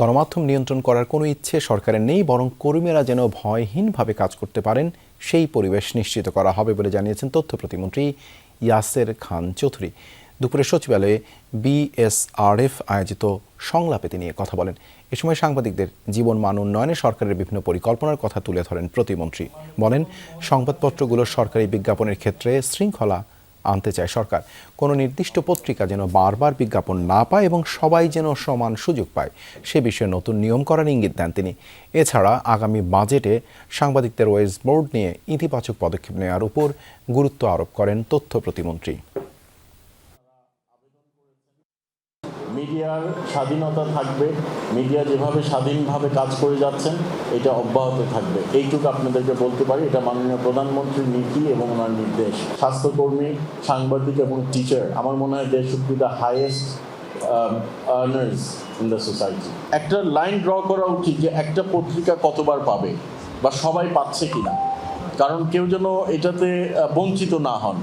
গণমাধ্যম নিয়ন্ত্রণ করার কোনো ইচ্ছে সরকারের নেই, বরং কর্মীরা যেন ভয়হীনভাবে কাজ করতে পারেন সেই পরিবেশ নিশ্চিত করা হবে বলে জানিয়েছেন তথ্য প্রতিমন্ত্রী ইয়াসের খান চৌধুরী। দুপুরে সচিবালয়ে বিএসআরএফ আয়োজিত সংলাপে তিনি কথা বলেন। এ সময় সাংবাদিকদের জীবন মান উন্নয়নে সরকারের বিভিন্ন পরিকল্পনার কথা তুলে ধরেন প্রতিমন্ত্রী। বলেন, সংবাদপত্রগুলোর সরকারি বিজ্ঞাপনের ক্ষেত্রে শৃঙ্খলা আনতে চায় সরকার। কোনো নির্দিষ্ট পত্রিকা যেন বারবার বিজ্ঞাপন না পায় এবং সবাই যেন সমান সুযোগ পায় সে বিষয়ে নতুন নিয়ম করার ইঙ্গিত দেন তিনি। এছাড়া আগামী বাজেটে সাংবাদিকদের ওয়েজ বোর্ড নিয়ে ইতিবাচক পদক্ষেপ নেওয়ার উপর গুরুত্ব আরোপ করেন তথ্য প্রতিমন্ত্রী। মিডিয়ার স্বাধীনতা থাকবে, মিডিয়া যেভাবে স্বাধীনভাবে কাজ করে যাচ্ছেন এটা অব্যাহত থাকবে, এইটুকু আপনাদেরকে বলতে পারি। এটা মাননীয় প্রধানমন্ত্রীর নীতি এবং ওনার নির্দেশ। স্বাস্থ্যকর্মী, সাংবাদিক এবং টিচার, আমার মনে হয় they should be the highest earners in the society. একটা লাইন ড্র করা উচিত যে একটা পত্রিকা কতবার পাবে বা সবাই পাচ্ছে কিনা, কারণ কেউ যেন এটাতে বঞ্চিত না হন।